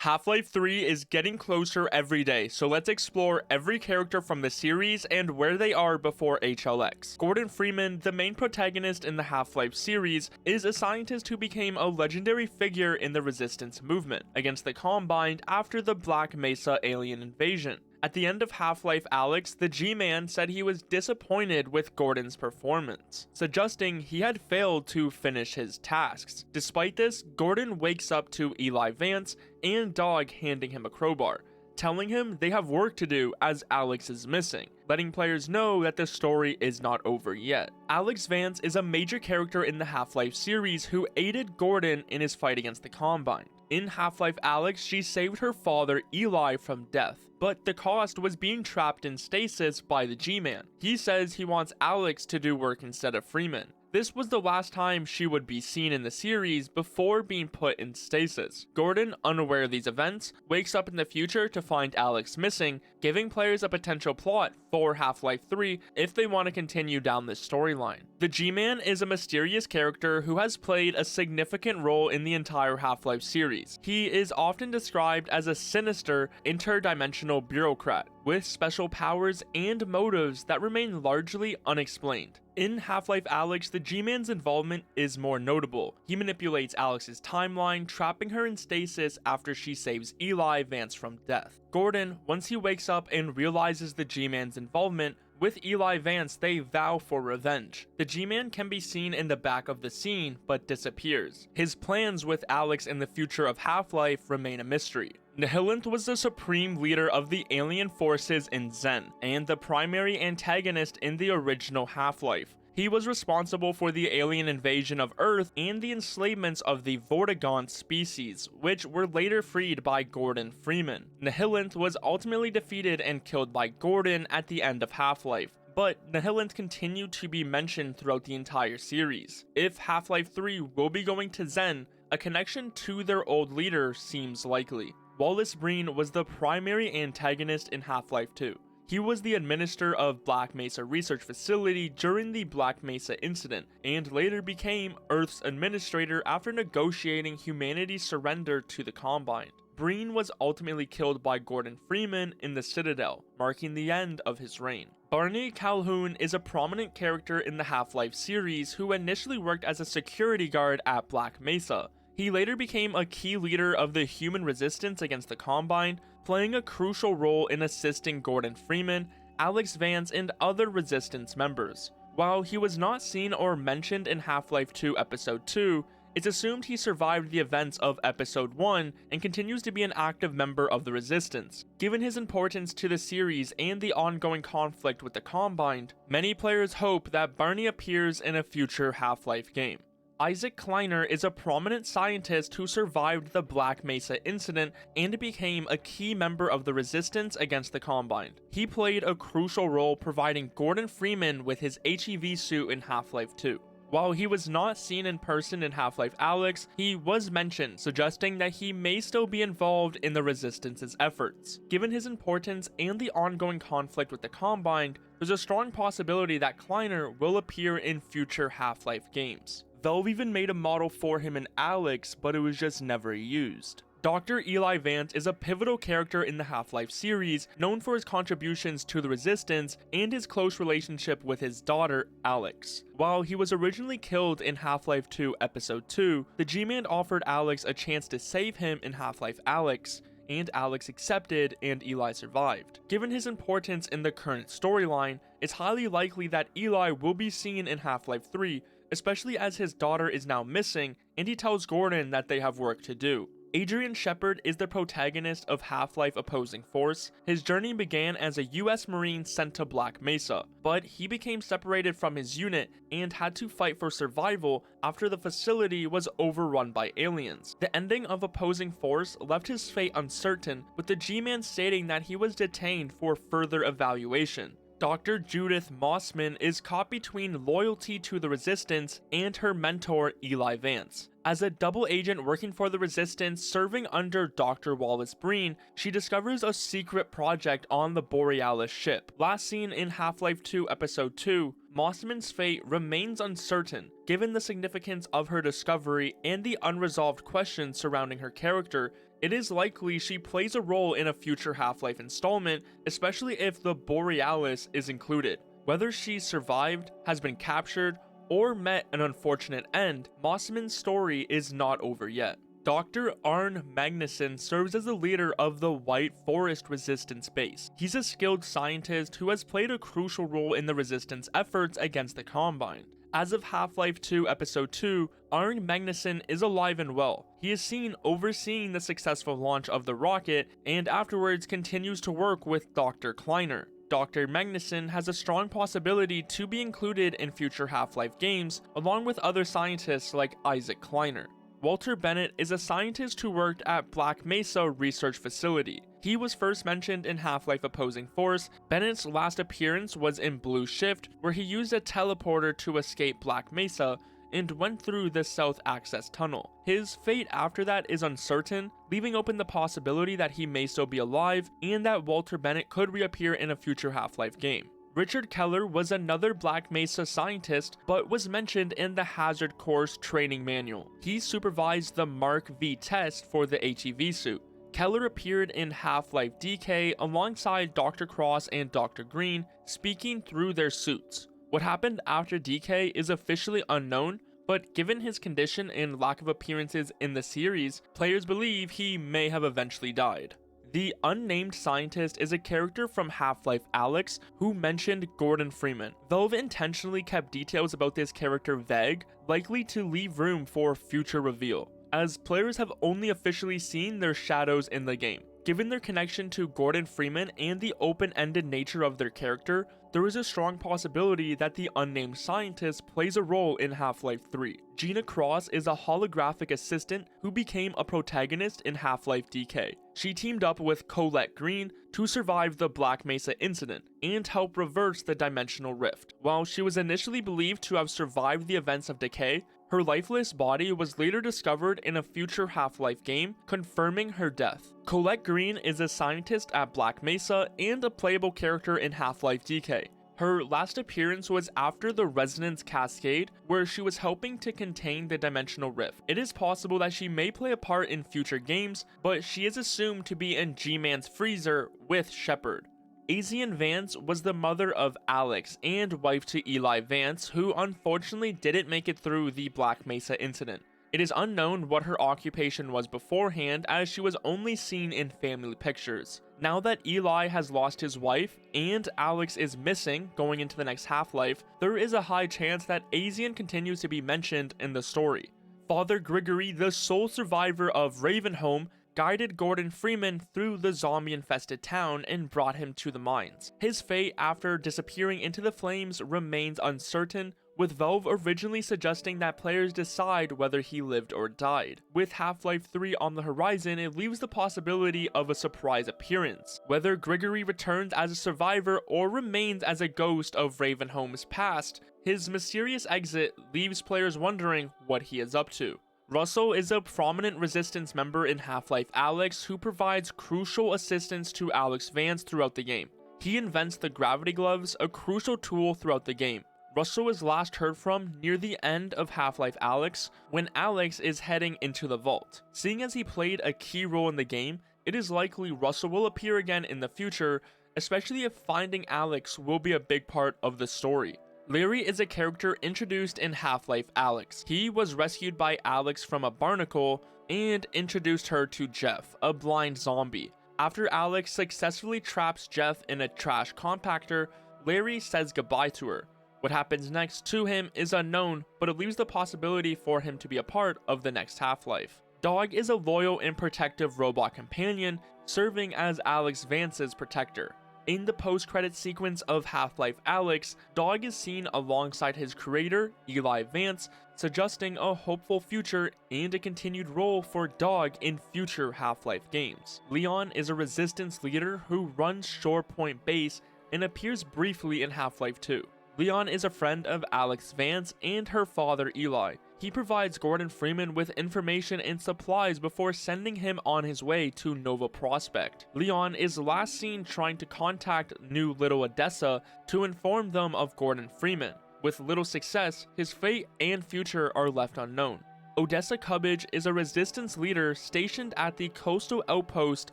Half-Life 3 is getting closer every day, so let's explore every character from the series and where they are before HLX. Gordon Freeman, the main protagonist in the Half-Life series, is a scientist who became a legendary figure in the Resistance movement against the Combine after the Black Mesa alien invasion. At the end of Half-Life Alyx, the G-Man said he was disappointed with Gordon's performance, suggesting he had failed to finish his tasks. Despite this, Gordon wakes up to Eli Vance and Dog handing him a crowbar, telling him they have work to do as Alyx is missing, letting players know that the story is not over yet. Alyx Vance is a major character in the Half-Life series who aided Gordon in his fight against the Combine. In Half-Life Alyx, she saved her father Eli from death, but the cost was being trapped in stasis by the G-Man. He says he wants Alyx to do work instead of Freeman. This was the last time she would be seen in the series before being put in stasis. Gordon, unaware of these events, wakes up in the future to find Alyx missing, giving players a potential plot for Half-Life 3 if they want to continue down this storyline. The G-Man is a mysterious character who has played a significant role in the entire Half-Life series. He is often described as a sinister, interdimensional bureaucrat with special powers and motives that remain largely unexplained. In Half-Life Alyx, the G-Man's involvement is more notable. He manipulates Alyx's timeline, trapping her in stasis after she saves Eli Vance from death. Gordon, once he wakes up and realizes the G-Man's involvement, with Eli Vance, they vow for revenge. The G-Man can be seen in the back of the scene, but disappears. His plans with Alyx in the future of Half-Life remain a mystery. Nihilanth was the supreme leader of the alien forces in Xen, and the primary antagonist in the original Half-Life. He was responsible for the alien invasion of Earth and the enslavements of the Vortigaunt species, which were later freed by Gordon Freeman. Nihilanth was ultimately defeated and killed by Gordon at the end of Half-Life, but Nihilanth continued to be mentioned throughout the entire series. If Half-Life 3 will be going to Xen, a connection to their old leader seems likely. Wallace Breen was the primary antagonist in Half-Life 2. He was the administrator of Black Mesa Research Facility during the Black Mesa incident, and later became Earth's administrator after negotiating humanity's surrender to the Combine. Breen was ultimately killed by Gordon Freeman in the Citadel, marking the end of his reign. Barney Calhoun is a prominent character in the Half-Life series who initially worked as a security guard at Black Mesa. He later became a key leader of the human resistance against the Combine, playing a crucial role in assisting Gordon Freeman, Alyx Vance, and other resistance members. While he was not seen or mentioned in Half-Life 2 Episode 2, it's assumed he survived the events of Episode 1 and continues to be an active member of the Resistance. Given his importance to the series and the ongoing conflict with the Combine, many players hope that Barney appears in a future Half-Life game. Isaac Kleiner is a prominent scientist who survived the Black Mesa incident and became a key member of the Resistance against the Combine. He played a crucial role providing Gordon Freeman with his HEV suit in Half-Life 2. While he was not seen in person in Half-Life Alyx, he was mentioned, suggesting that he may still be involved in the Resistance's efforts. Given his importance and the ongoing conflict with the Combine, there's a strong possibility that Kleiner will appear in future Half-Life games. They've even made a model for him in Alyx, but it was just never used. Dr. Eli Vance is a pivotal character in the Half-Life series, known for his contributions to the Resistance and his close relationship with his daughter, Alyx. While he was originally killed in Half-Life 2 Episode 2, the G-Man offered Alyx a chance to save him in Half-Life Alyx, and Alyx accepted and Eli survived. Given his importance in the current storyline, it's highly likely that Eli will be seen in Half-Life 3, especially as his daughter is now missing and he tells Gordon that they have work to do. Adrian Shephard is the protagonist of Half-Life Opposing Force. His journey began as a US Marine sent to Black Mesa, but he became separated from his unit and had to fight for survival after the facility was overrun by aliens. The ending of Opposing Force left his fate uncertain, with the G-Man stating that he was detained for further evaluation. Dr. Judith Mossman is caught between loyalty to the Resistance and her mentor Eli Vance. As a double agent working for the Resistance serving under Dr. Wallace Breen, she discovers a secret project on the Borealis ship. Last seen in Half-Life 2 Episode 2, Mossman's fate remains uncertain, given the significance of her discovery and the unresolved questions surrounding her character. It is likely she plays a role in a future Half-Life installment, especially if the Borealis is included. Whether she survived, has been captured, or met an unfortunate end, Mossman's story is not over yet. Dr. Arne Magnusson serves as the leader of the White Forest Resistance Base. He's a skilled scientist who has played a crucial role in the Resistance efforts against the Combine. As of Half-Life 2 Episode 2, Arne Magnusson is alive and well. He is seen overseeing the successful launch of the rocket, and afterwards continues to work with Dr. Kleiner. Dr. Magnusson has a strong possibility to be included in future Half-Life games, along with other scientists like Isaac Kleiner. Walter Bennet is a scientist who worked at Black Mesa Research Facility. He was first mentioned in Half-Life Opposing Force. Bennett's last appearance was in Blue Shift, where he used a teleporter to escape Black Mesa and went through the South Access Tunnel. His fate after that is uncertain, leaving open the possibility that he may still be alive and that Walter Bennet could reappear in a future Half-Life game. Richard Keller was another Black Mesa scientist, but was mentioned in the Hazard Course training manual. He supervised the Mark V test for the HEV suit. Keller appeared in Half-Life DK alongside Dr. Cross and Dr. Green, speaking through their suits. What happened after DK is officially unknown, but given his condition and lack of appearances in the series, players believe he may have eventually died. The Unnamed Scientist is a character from Half-Life Alyx who mentioned Gordon Freeman. Valve intentionally kept details about this character vague, likely to leave room for future reveal, as players have only officially seen their shadows in the game. Given their connection to Gordon Freeman and the open-ended nature of their character, there is a strong possibility that the Unnamed Scientist plays a role in Half-Life 3. Gina Cross is a holographic assistant who became a protagonist in Half-Life DK. She teamed up with Colette Green to survive the Black Mesa incident and help reverse the dimensional rift. While she was initially believed to have survived the events of Decay, her lifeless body was later discovered in a future Half-Life game, confirming her death. Colette Green is a scientist at Black Mesa and a playable character in Half-Life DK. Her last appearance was after the Resonance Cascade, where she was helping to contain the dimensional rift. It is possible that she may play a part in future games, but she is assumed to be in G-Man's freezer with Shephard. Azian Vance was the mother of Alyx and wife to Eli Vance, who unfortunately didn't make it through the Black Mesa incident. It is unknown what her occupation was beforehand, as she was only seen in family pictures. Now that Eli has lost his wife and Alyx is missing going into the next Half-Life, there is a high chance that Azian continues to be mentioned in the story. Father Grigori, the sole survivor of Ravenholm, guided Gordon Freeman through the zombie-infested town and brought him to the mines. His fate after disappearing into the flames remains uncertain, with Valve originally suggesting that players decide whether he lived or died. With Half-Life 3 on the horizon, it leaves the possibility of a surprise appearance. Whether Grigori returns as a survivor or remains as a ghost of Ravenholm's past, his mysterious exit leaves players wondering what he is up to. Russell is a prominent Resistance member in Half-Life Alyx who provides crucial assistance to Alyx Vance throughout the game. He invents the gravity gloves, a crucial tool throughout the game. Russell was last heard from near the end of Half-Life Alyx, when Alyx is heading into the vault. Seeing as he played a key role in the game, it is likely Russell will appear again in the future, especially if finding Alyx will be a big part of the story. Larry is a character introduced in Half-Life Alyx. He was rescued by Alyx from a barnacle and introduced her to Jeff, a blind zombie. After Alyx successfully traps Jeff in a trash compactor, Larry says goodbye to her. What happens next to him is unknown, but it leaves the possibility for him to be a part of the next Half-Life. Dog is a loyal and protective robot companion, serving as Alyx Vance's protector. In the post-credits sequence of Half-Life Alyx, Dog is seen alongside his creator, Eli Vance, suggesting a hopeful future and a continued role for Dog in future Half-Life games. Leon is a Resistance leader who runs Shore Point Base and appears briefly in Half-Life 2. Leon is a friend of Alyx Vance and her father Eli. He provides Gordon Freeman with information and supplies before sending him on his way to Nova Prospect. Leon is last seen trying to contact New Little Odessa to inform them of Gordon Freeman. With little success, his fate and future are left unknown. Odessa Cubbage is a resistance leader stationed at the coastal outpost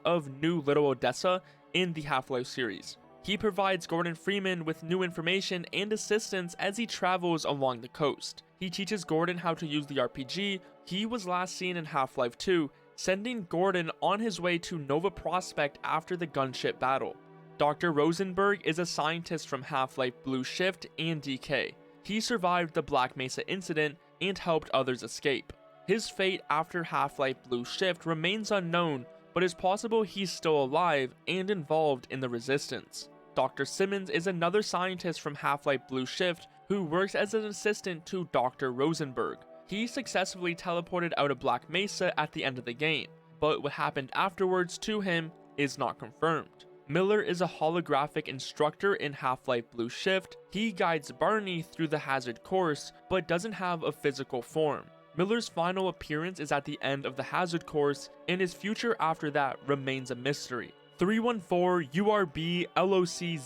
of New Little Odessa in the Half-Life series. He provides Gordon Freeman with new information and assistance as he travels along the coast. He teaches Gordon how to use the RPG. He was last seen in Half-Life 2, sending Gordon on his way to Nova Prospect after the gunship battle. Dr. Rosenberg is a scientist from Half-Life Blue Shift and DK. He survived the Black Mesa incident and helped others escape. His fate after Half-Life Blue Shift remains unknown, but it's possible he's still alive and involved in the Resistance. Dr. Simmons is another scientist from Half-Life Blue Shift who works as an assistant to Dr. Rosenberg. He successfully teleported out of Black Mesa at the end of the game, but what happened afterwards to him is not confirmed. Miller is a holographic instructor in Half-Life Blue Shift. He guides Barney through the hazard course, but doesn't have a physical form. Miller's final appearance is at the end of the hazard course, and his future after that remains a mystery. 314 URB LOC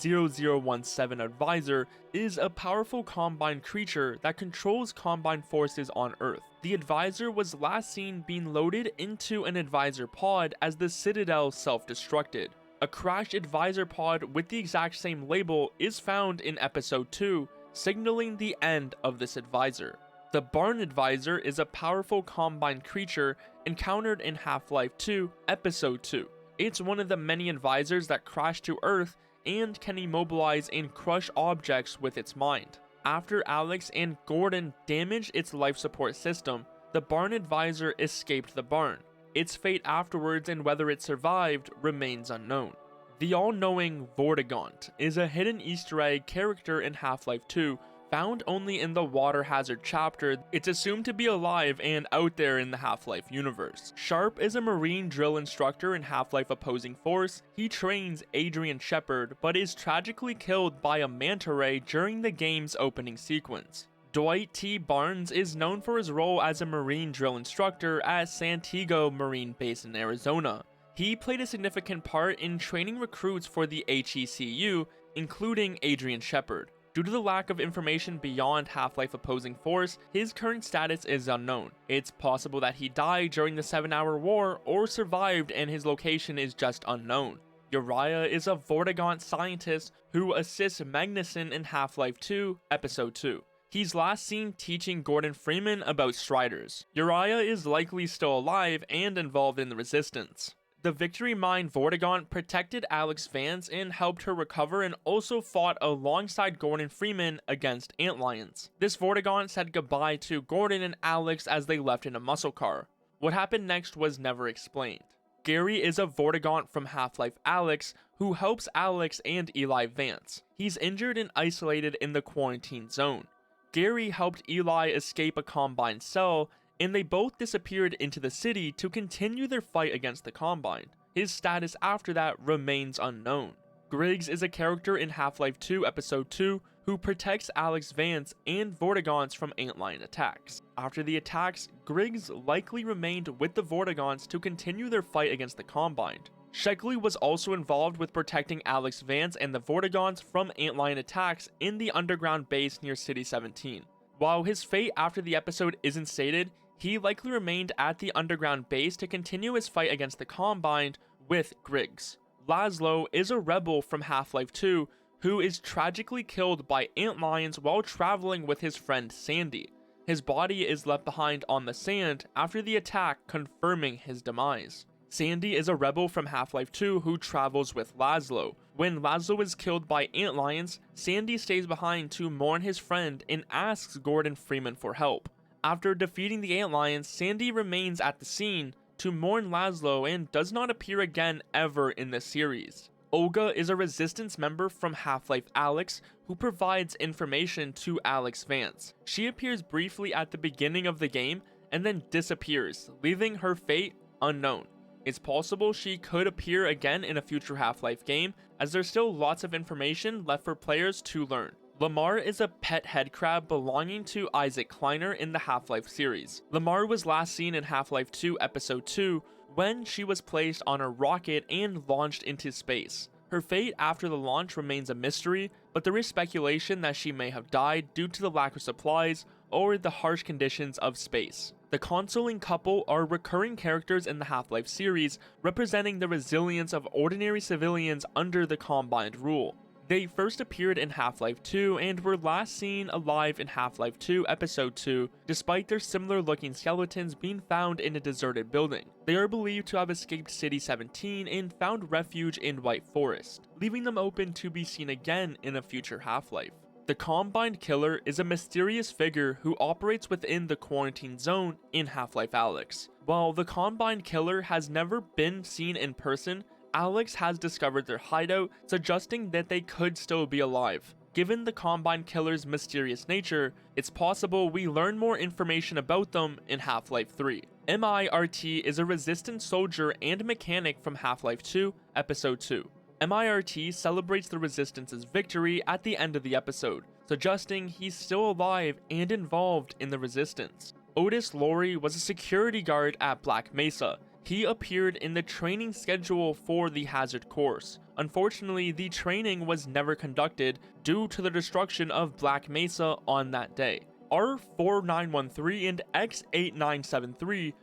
0017 Advisor is a powerful Combine creature that controls Combine forces on Earth. The Advisor was last seen being loaded into an Advisor pod as the Citadel self-destructed. A crashed Advisor pod with the exact same label is found in Episode 2, signaling the end of this Advisor. The Barn Advisor is a powerful Combine creature encountered in Half-Life 2, Episode 2. It's one of the many Advisors that crash to Earth and can immobilize and crush objects with its mind. After Alyx and Gordon damaged its life support system, the Barn Advisor escaped the barn. Its fate afterwards and whether it survived remains unknown. The all-knowing Vortigaunt is a hidden Easter egg character in Half-Life 2, found only in the Water Hazard chapter. It's assumed to be alive and out there in the Half-Life universe. Sharp is a Marine drill instructor in Half-Life Opposing Force. He trains Adrian Shephard, but is tragically killed by a manta ray during the game's opening sequence. Dwight T. Barnes is known for his role as a Marine drill instructor at Santiago Marine Base in Arizona. He played a significant part in training recruits for the HECU, including Adrian Shephard. Due to the lack of information beyond Half-Life Opposing Force, his current status is unknown. It's possible that he died during the 7-hour war or survived and his location is just unknown. Uriah is a Vortigaunt scientist who assists Magnusson in Half-Life 2, Episode 2. He's last seen teaching Gordon Freeman about Striders. Uriah is likely still alive and involved in the Resistance. The Victory Mine Vortigaunt protected Alyx Vance and helped her recover and also fought alongside Gordon Freeman against Antlions. This Vortigaunt said goodbye to Gordon and Alyx as they left in a muscle car. What happened next was never explained. Gary is a Vortigaunt from Half-Life Alyx who helps Alyx and Eli Vance. He's injured and isolated in the quarantine zone. Gary helped Eli escape a Combine cell, and they both disappeared into the city to continue their fight against the Combine. His status after that remains unknown. Griggs is a character in Half-Life 2 Episode 2 who protects Alyx Vance and Vortigaunts from Antlion attacks. After the attacks, Griggs likely remained with the Vortigaunts to continue their fight against the Combine. Sheckley was also involved with protecting Alyx Vance and the Vortigaunts from Antlion attacks in the underground base near City 17. While his fate after the episode isn't stated, he likely remained at the underground base to continue his fight against the Combine with Griggs. Laszlo is a rebel from Half-Life 2 who is tragically killed by antlions while traveling with his friend Sandy. His body is left behind on the sand after the attack, confirming his demise. Sandy is a rebel from Half-Life 2 who travels with Laszlo. When Laszlo is killed by antlions, Sandy stays behind to mourn his friend and asks Gordon Freeman for help. After defeating the antlions, Sandy remains at the scene to mourn Laszlo and does not appear again ever in the series. Olga is a Resistance member from Half-Life Alyx who provides information to Alyx Vance. She appears briefly at the beginning of the game and then disappears, leaving her fate unknown. It's possible she could appear again in a future Half-Life game, as there's still lots of information left for players to learn. Lamar is a pet headcrab belonging to Isaac Kleiner in the Half-Life series. Lamar was last seen in Half-Life 2 Episode 2 when she was placed on a rocket and launched into space. Her fate after the launch remains a mystery, but there is speculation that she may have died due to the lack of supplies or the harsh conditions of space. The consoling couple are recurring characters in the Half-Life series, representing the resilience of ordinary civilians under the Combined rule. They first appeared in Half-Life 2 and were last seen alive in Half-Life 2 Episode 2, despite their similar-looking skeletons being found in a deserted building. They are believed to have escaped City 17 and found refuge in White Forest, leaving them open to be seen again in a future Half-Life. The Combined Killer is a mysterious figure who operates within the quarantine zone in Half-Life Alyx. While the Combined Killer has never been seen in person, Alyx has discovered their hideout, suggesting that they could still be alive. Given the Combined Killer's mysterious nature, it's possible we learn more information about them in Half-Life 3. MIRT is a resistance soldier and mechanic from Half-Life 2, Episode 2. MIRT celebrates the Resistance's victory at the end of the episode, suggesting he's still alive and involved in the Resistance. Otis Laurie was a security guard at Black Mesa. He appeared in the training schedule for the Hazard course. Unfortunately, the training was never conducted due to the destruction of Black Mesa on that day. R4913 and X8973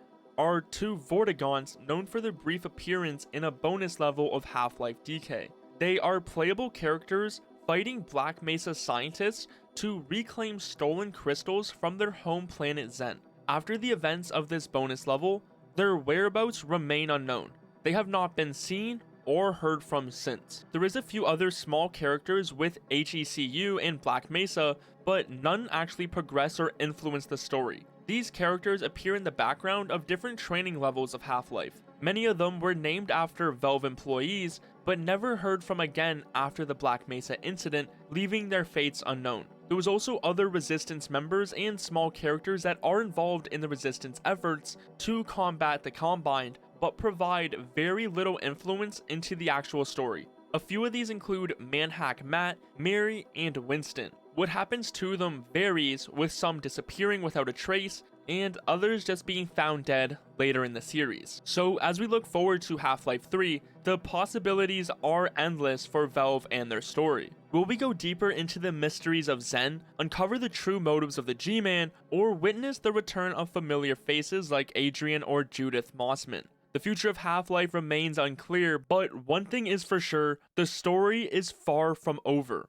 are two Vortigaunts known for their brief appearance in a bonus level of Half-Life DK. They are playable characters fighting Black Mesa scientists to reclaim stolen crystals from their home planet Zen. After the events of this bonus level, their whereabouts remain unknown. They have not been seen or heard from since. There is a few other small characters with HECU and Black Mesa, but none actually progress or influence the story. These characters appear in the background of different training levels of Half-Life. Many of them were named after Valve employees, but never heard from again after the Black Mesa incident, leaving their fates unknown. There was also other Resistance members and small characters that are involved in the Resistance efforts to combat the Combined, but provide very little influence into the actual story. A few of these include Manhack Matt, Mary, and Winston. What happens to them varies, with some disappearing without a trace, and others just being found dead later in the series. So as we look forward to Half-Life 3, the possibilities are endless for Valve and their story. Will we go deeper into the mysteries of Zen, uncover the true motives of the G-Man, or witness the return of familiar faces like Adrian or Judith Mossman? The future of Half-Life remains unclear, but one thing is for sure, the story is far from over.